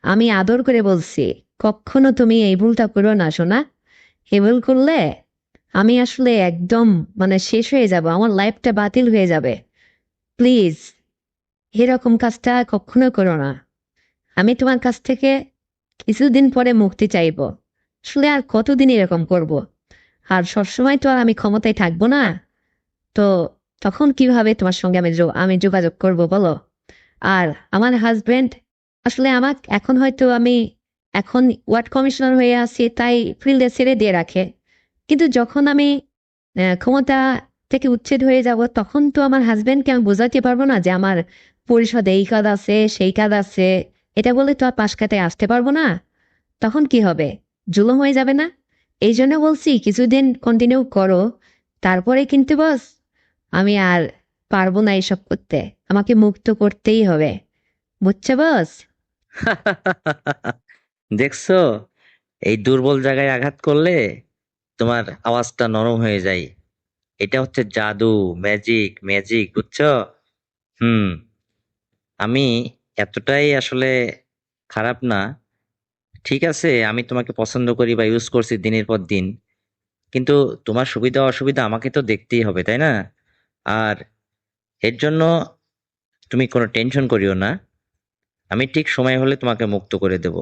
আমি আদর করে বলছি, কখনো তুমি এই ভুলটা করো না সোনা। এই ভুল করলে আমি আসলে একদম মানে শেষ হয়ে যাব, আমার লাইফটা বাতিল হয়ে যাবে। প্লিজ এরকম কাজটা কখনো করো না। আমি তোমার কাছ থেকে কিছুদিন পরে মুক্তি চাইবো। আসলে আর কতদিন এরকম করব? আর সবসময় তো আর আমি ক্ষমতায় থাকবো না। তো তখন কিভাবে তোমার সঙ্গে আমি যোগাযোগ করব বলো? আর আমার হাজবেন্ড, আসলে আমাকে এখন হয়তো আমি এখন ওয়ার্ড কমিশনার হয়ে আছি তাই ফিল্ডে ছেড়ে দিয়ে রাখে। কিন্তু যখন আমি ক্ষমতা থেকে উচ্ছেদ হয়ে যাব তখন তো আমার হাজবেন্ডকে আমি বোঝাতে পারবো না যে আমার পরিষদে এই কাজ আছে সেই কাজ আছে, এটা বলে তো আর পাশ কাটায় আসতে পারবো না। তখন কি হবে? জুলুম হয়ে যাবে না? এই জন্য বলছি কিছুদিন কন্টিনিউ করো, তারপরে কিন্তু বস আমি আর পারবো না এসব করতে, আমাকে মুক্ত করতেই হবে, বুঝছো বস? দেখছো, এই দুর্বল জায়গায় আঘাত করলে তোমার আওয়াজটা নরম হয়ে যায়। এটা হচ্ছে জাদু, ম্যাজিক, ম্যাজিক, বুঝছো? হুম। আমি এতটাই আসলে খারাপ না। ঠিক আছে, আমি তোমাকে পছন্দ করি বা ইউজ করছি দিনের পর দিন, কিন্তু তোমার সুবিধা অসুবিধা আমাকে তো দেখতেই হবে, তাই না? আর এর জন্য তুমি কোনো টেনশন করিও না। আমি ঠিক সময় হলে তোমাকে মুক্ত করে দেব।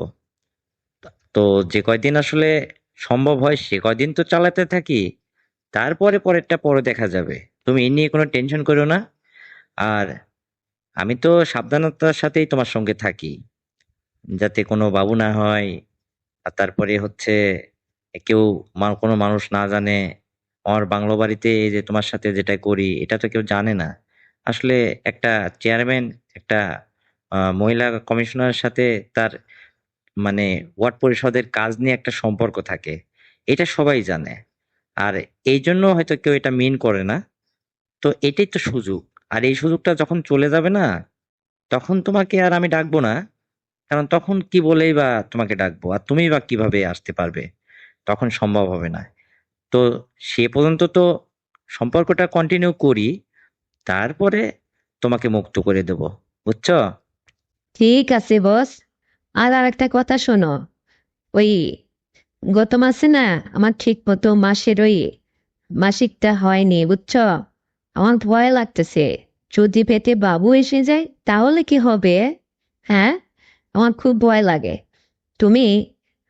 তো যে কয়দিন আসলে সম্ভব হয় সে কয়দিন তো চালাতে থাকি, তারপরে পরেরটা পরে দেখা যাবে। তুমি এ নিয়ে কোনো টেনশন করো না। আর আমি তো সাবধানতার সাথেই তোমার সঙ্গে থাকি, যাতে কোনো বাবু না হয়। আর তারপরে হচ্ছে কেউ কোনো মানুষ না জানে আমার বাংলো বাড়িতে এই যে তোমার সাথে যেটা করি এটা তো কেউ জানে না। আসলে একটা চেয়ারম্যান একটা মহিলা কমিশনারের সাথে তার মানে ওয়ার্ড পরিষদের কাজ নিয়ে একটা সম্পর্ক থাকে, এটা সবাই জানে। আর এই জন্য হয়তো কেউ এটা মিন করে না। তো এটাই তো সুযোগ। আর এই সুযোগটা যখন চলে যাবে না, তখন তোমাকে আর আমি ডাকবো না। কারণ তখন কি বলেই বা তোমাকে ডাকবো, আর তুমি বা কিভাবে আসতে পারবে? তখন সম্ভব হবে না। তো সে পর্যন্ত তো সম্পর্কটা কন্টিনিউ করি, তারপরে তোমাকে মুক্ত করে দেব, বুঝছো? ঠিক আছে বস। আর আরেকটা কথা শোনো, ওই গত মাসে না আমার ঠিক মতো মাসের ওই মাসিকটা হয়নি, বুঝছো? আমার ভয় লাগতেছে, যদি পেটে বাবু এসে যায় তাহলে কি হবে? হ্যাঁ, আমার খুব ভয় লাগে। তুমি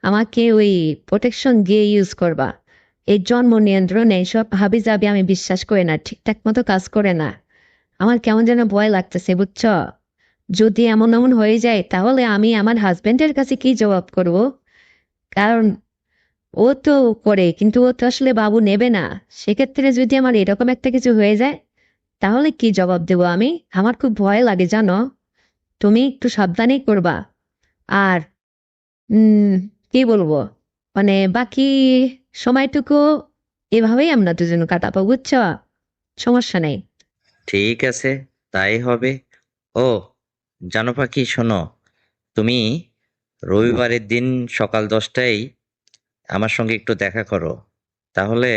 আমাকে ওই প্রোটেকশন দিয়ে ইউজ করবা। এই জন্ম নিয়ন্ত্রণ এইসব হাবি যাবি আমি বিশ্বাস করি না, ঠিকঠাক মতো কাজ করে না। আমার কেমন যেন ভয় লাগতেছে, বুঝছো? যদি এমন এমন হয়ে যায় তাহলে আমি আমার হাজবেন্ডের কাছে কি জবাব করব? কারণ ও তো করে কিন্তু ও তো আসলে বাবু নেবে না। সেক্ষেত্রে যদি আমার এরকম একটা কিছু হয়ে যায় তাহলে কি জবাব দেবো আমি? আমার খুব ভয় লাগে জানো। তুমি একটু সাবধানেই করবা। আর উম কি বলবো, মানে বাকি সময়টুকু এভাবেই আমরা দুজন কাটাবো, বুঝছো? সমস্যা নেই। ঠিক আছে, তাই হবে। ও, জানো পাখি, শোনো, তুমি রবিবারের দিন সকাল 10টায় আমার সঙ্গে একটু দেখা করো। তাহলে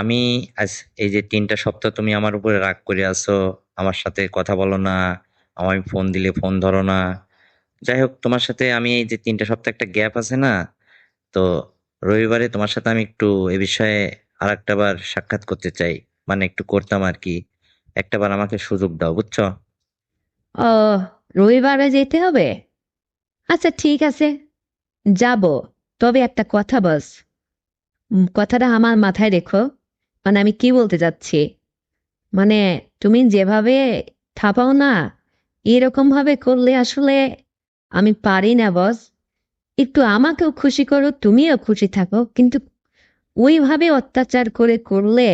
আমি আজ এই যে 3টা সপ্তাহ তুমি আমার উপরে রাগ করে আছো, আমার সাথে কথা বলো না, আমায় ফোন দিলে ফোন ধরো না। যাই হোক, তোমার সাথে আমি এই যে 3টা সপ্তাহ একটা গ্যাপ আছে না, তো রবিবারে তোমার সাথে আমি একটু এ বিষয়ে আরেকটা বার সাক্ষাৎ করতে চাই। মানে একটু করতাম আর কি। একটাবার আমাকে সুযোগ দাও, বুঝছো? ও, রবিবারে যেতে হবে? আচ্ছা ঠিক আছে, যাব। তবে একটা কথা বস, কথাটা আমার মাথায় রেখো। মানে আমি কি বলতে চাচ্ছি, মানে তুমি যেভাবে থাপাও না, এরকম ভাবে করলে আসলে আমি পারি না বস। একটু আমাকেও খুশি করো, তুমিও খুশি থাকো, কিন্তু ওইভাবে অত্যাচার করে করলে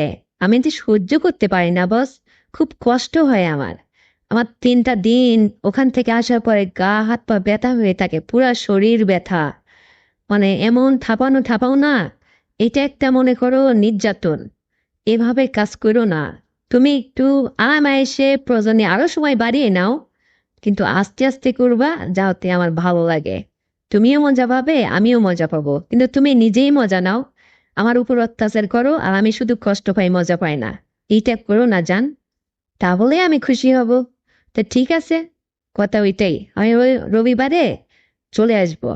আমি যে সহ্য করতে পারি না বস। খুব কষ্ট হয় আমার। আমার 3টা দিন ওখান থেকে আসার পরে গা হাত পা ব্যথা হয়ে থাকে, পুরা শরীর ব্যথা। মানে এমন থাপানো থাপাও না, এটা একটা মনে করো নির্যাতন। এভাবে কাজ করো না। তুমি একটু আরামায়েশে প্রয়োজনে আরো সময় বাড়িয়ে নাও, কিন্তু আস্তে আস্তে করবা, যাতে আমার ভালো লাগে। তুমিও মজা পাবে, আমিও মজা পাবো, কিন্তু তুমি নিজেই মজা নাও। আমার উপর অত্যাচার করো আর আমি শুধু কষ্ট পাই, মজা পাই না। এইটা করো না জান, তাহলে আমি খুশি হব। তো ঠিক আছে, কথা ওইটাই, আমি ওই রবিবারে চলে আসবো।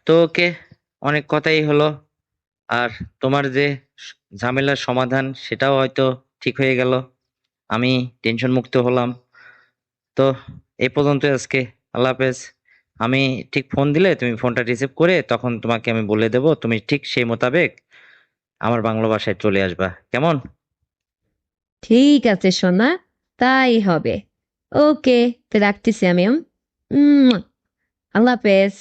তো ওকে, অনেক কথাই হলো। আর তোমার যে ঝামেলার সমাধান সেটাও হয়তো ঠিক হয়ে গেল। আমি টেনশন মুক্ত হলাম। তো এই পর্যন্ত আজকে। আল্লাহ হাফেজ। আমি ঠিক ফোন দিলে তুমি ফোনটা রিসিভ করে তখন তোমাকে আমি বলে দেব, তুমি ঠিক সেই মোতাবেক আমার বাংলো বাসায় চলে আসবা, কেমন? ঠিক আছে সোনা, তাই হবে। ওকে, তো রাখতেছি আমি। আল্লাহ হাফেজ।